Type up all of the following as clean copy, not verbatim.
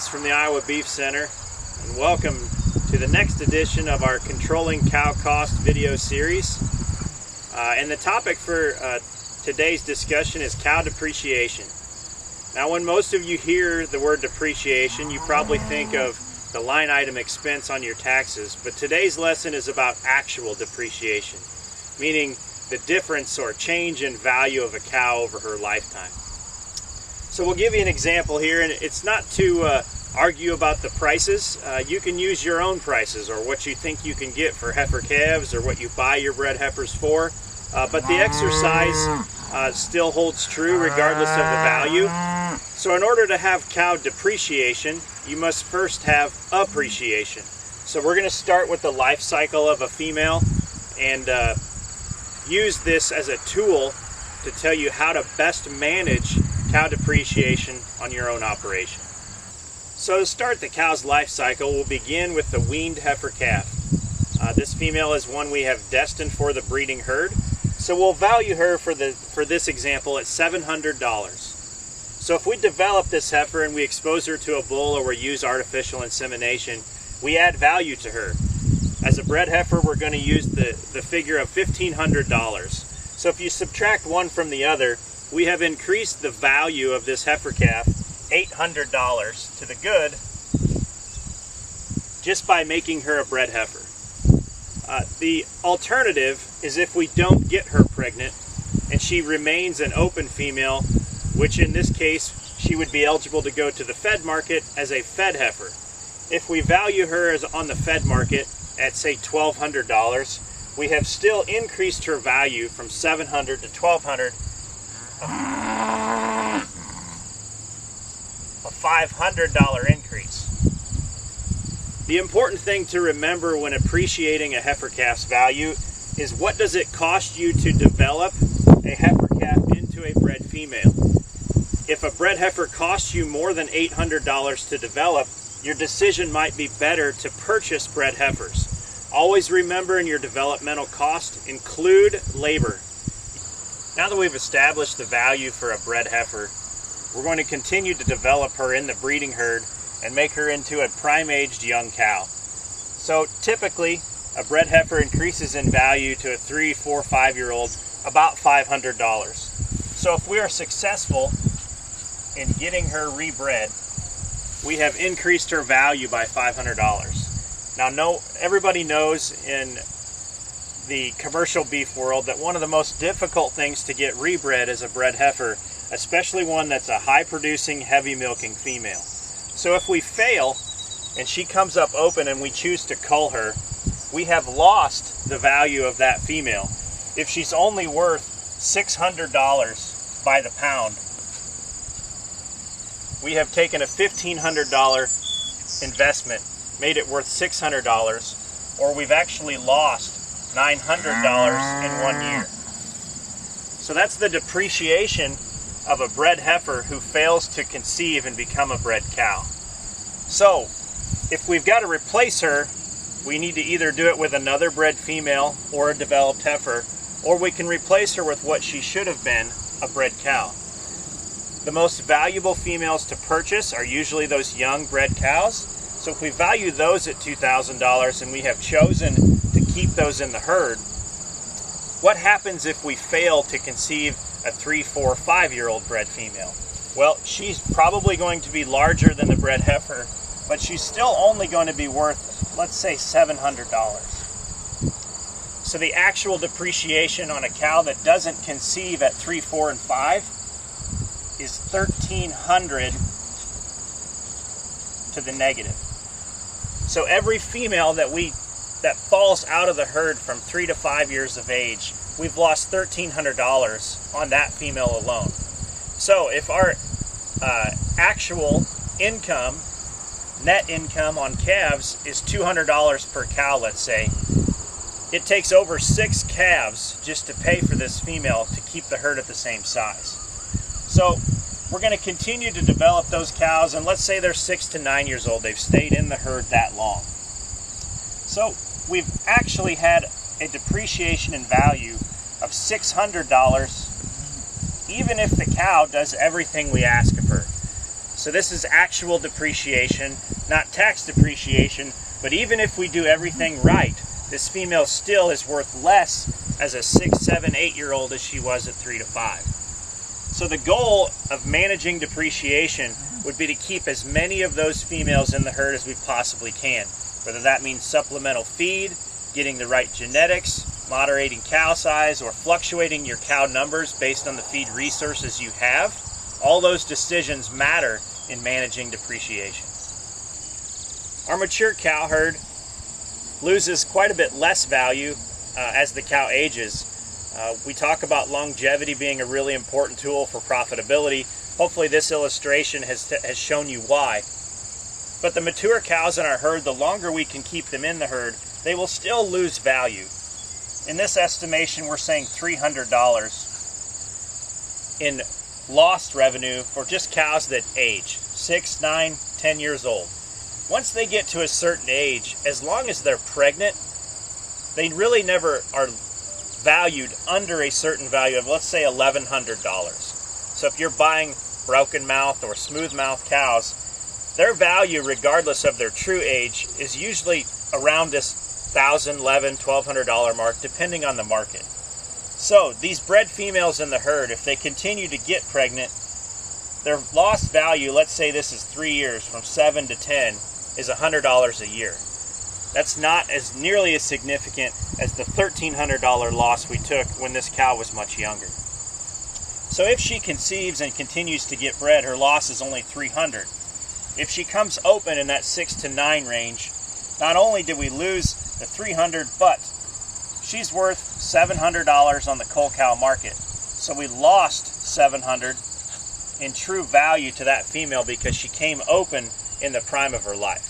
James from the Iowa Beef Center, and welcome to the next edition of our Controlling Cow Cost video series. And the topic for today's discussion is cow depreciation. Now, when most of you hear the word depreciation, you probably think of the line item expense on your taxes, but today's lesson is about actual depreciation, meaning the difference or change in value of a cow over her lifetime. So we'll give you an example here, and it's not to argue about the prices. You can use your own prices or what you think you can get for heifer calves or what you buy your bred heifers for, but the exercise still holds true regardless of the value. So in order to have cow depreciation, you must first have appreciation. So we're going to start with the life cycle of a female and use this as a tool to tell you how to best manage cow depreciation on your own operation. So to start the cow's life cycle, we'll begin with the weaned heifer calf. This female is one we have destined for the breeding herd, so we'll value her for this example at $700. So if we develop this heifer and we expose her to a bull or we use artificial insemination, we add value to her. As a bred heifer, we're going to use the figure of $1,500. So if you subtract one from the other, we have increased the value of this heifer calf $800 to the good just by making her a bred heifer. The alternative is if we don't get her pregnant and she remains an open female, which in this case she would be eligible to go to the fed market as a fed heifer. If we value her as on the fed market at say $1,200, we have still increased her value from $700 to $1,200, a $500 increase. The important thing to remember when appreciating a heifer calf's value is what does it cost you to develop a heifer calf into a bred female. If a bred heifer costs you more than $800 to develop, your decision might be better to purchase bred heifers. Always remember in your developmental cost, include labor. Now that we've established the value for a bred heifer, we're going to continue to develop her in the breeding herd and make her into a prime-aged young cow. So typically, a bred heifer increases in value to a 3, 4, 5-year-old about $500. So if we are successful in getting her rebred, we have increased her value by $500. Now, everybody knows in the commercial beef world that one of the most difficult things to get rebred is a bred heifer, especially one that's a high-producing, heavy-milking female. So if we fail and she comes up open and we choose to cull her, we have lost the value of that female. If she's only worth $600 by the pound, we have taken a $1,500 investment, made it worth $600, or we've actually lost $900 in 1 year. So that's the depreciation of a bred heifer who fails to conceive and become a bred cow. So if we've got to replace her, we need to either do it with another bred female or a developed heifer, or we can replace her with what she should have been, a bred cow. The most valuable females to purchase are usually those young bred cows. So if we value those at $2,000 and we have chosen to keep those in the herd, what happens if we fail to conceive a 3, 4, 5-year-old bred female? Well, she's probably going to be larger than the bred heifer, but she's still only going to be worth, let's say, $700. So the actual depreciation on a cow that doesn't conceive at 3, 4, and 5 is $1,300 to the negative. So every female that falls out of the herd from 3 to 5 years of age, we've lost $1,300 on that female alone. So if our actual income, net income on calves is $200 per cow, let's say, it takes over 6 calves just to pay for this female to keep the herd at the same size. So we're going to continue to develop those cows, and let's say they're 6 to 9 years old. They've stayed in the herd that long. So we've actually had a depreciation in value of $600 even if the cow does everything we ask of her. So this is actual depreciation, not tax depreciation, but even if we do everything right, this female still is worth less as a 6, 7, 8-year-old as she was at 3 to 5. So the goal of managing depreciation would be to keep as many of those females in the herd as we possibly can, whether that means supplemental feed, getting the right genetics, moderating cow size, or fluctuating your cow numbers based on the feed resources you have. All those decisions matter in managing depreciation. Our mature cow herd loses quite a bit less value as the cow ages. We talk about longevity being a really important tool for profitability. Hopefully this illustration has shown you why. But the mature cows in our herd, the longer we can keep them in the herd, they will still lose value. In this estimation, we're saying $300 in lost revenue for just cows that age 6, 9, 10 years old. Once they get to a certain age, as long as they're pregnant, they really never are valued under a certain value of, let's say, $1,100. So if you're buying broken mouth or smooth mouth cows, their value, regardless of their true age, is usually around this $1,000, $1,100, $1,200 mark, depending on the market. So these bred females in the herd, if they continue to get pregnant, their lost value, let's say this is 3 years, from 7 to 10, is $100 a year. That's not as nearly as significant as the $1,300 loss we took when this cow was much younger. So if she conceives and continues to get bred, her loss is only $300. If she comes open in that 6 to 9 range, not only did we lose the $300, but she's worth $700 on the cull cow market. So we lost $700 in true value to that female because she came open in the prime of her life.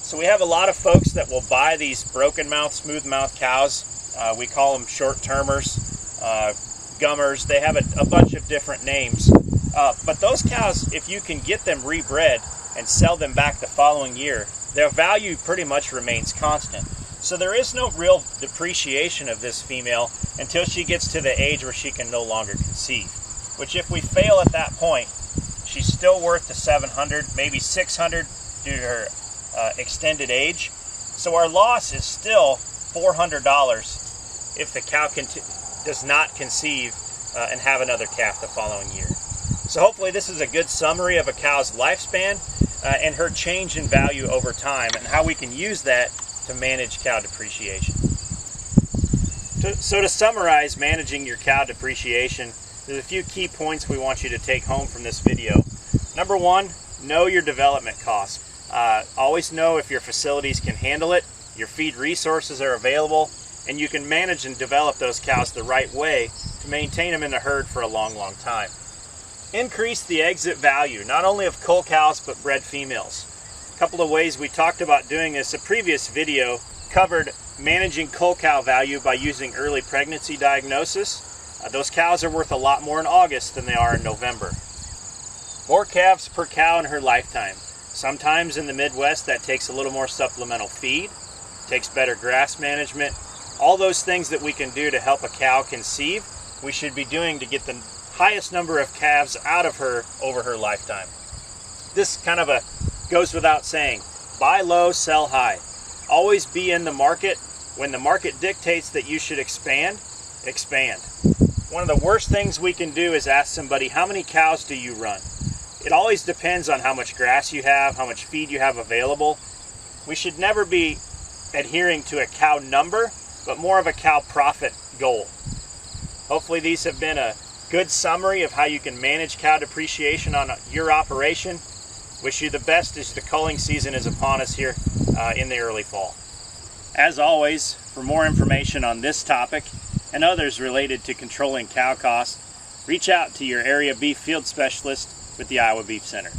So we have a lot of folks that will buy these broken mouth, smooth mouth cows. We call them short termers, gummers. They have a bunch of different names. But those cows, if you can get them rebred and sell them back the following year, their value pretty much remains constant. So there is no real depreciation of this female until she gets to the age where she can no longer conceive. Which, if we fail at that point, she's still worth the $700, maybe $600 due to her extended age. So our loss is still $400 if the cow does not conceive and have another calf the following year. So hopefully this is a good summary of a cow's lifespan and her change in value over time, and how we can use that to manage cow depreciation. So to summarize managing your cow depreciation, there's a few key points we want you to take home from this video. Number one, know your development costs. Always know if your facilities can handle it, your feed resources are available, and you can manage and develop those cows the right way to maintain them in the herd for a long, long time. Increase the exit value, not only of cull cows, but bred females. A couple of ways we talked about doing this. A previous video covered managing cull cow value by using early pregnancy diagnosis. Those cows are worth a lot more in August than they are in November. More calves per cow in her lifetime. Sometimes in the Midwest that takes a little more supplemental feed, takes better grass management. All those things that we can do to help a cow conceive, we should be doing to get the highest number of calves out of her over her lifetime. This kind of goes without saying. Buy low, sell high. Always be in the market. When the market dictates that you should expand, expand. One of the worst things we can do is ask somebody, how many cows do you run? It always depends on how much grass you have, how much feed you have available. We should never be adhering to a cow number, but more of a cow profit goal. Hopefully these have been a good summary of how you can manage cow depreciation on your operation. Wish you the best as the culling season is upon us here in the early fall. As always, for more information on this topic and others related to controlling cow costs, reach out to your area beef field specialist with the Iowa Beef Center.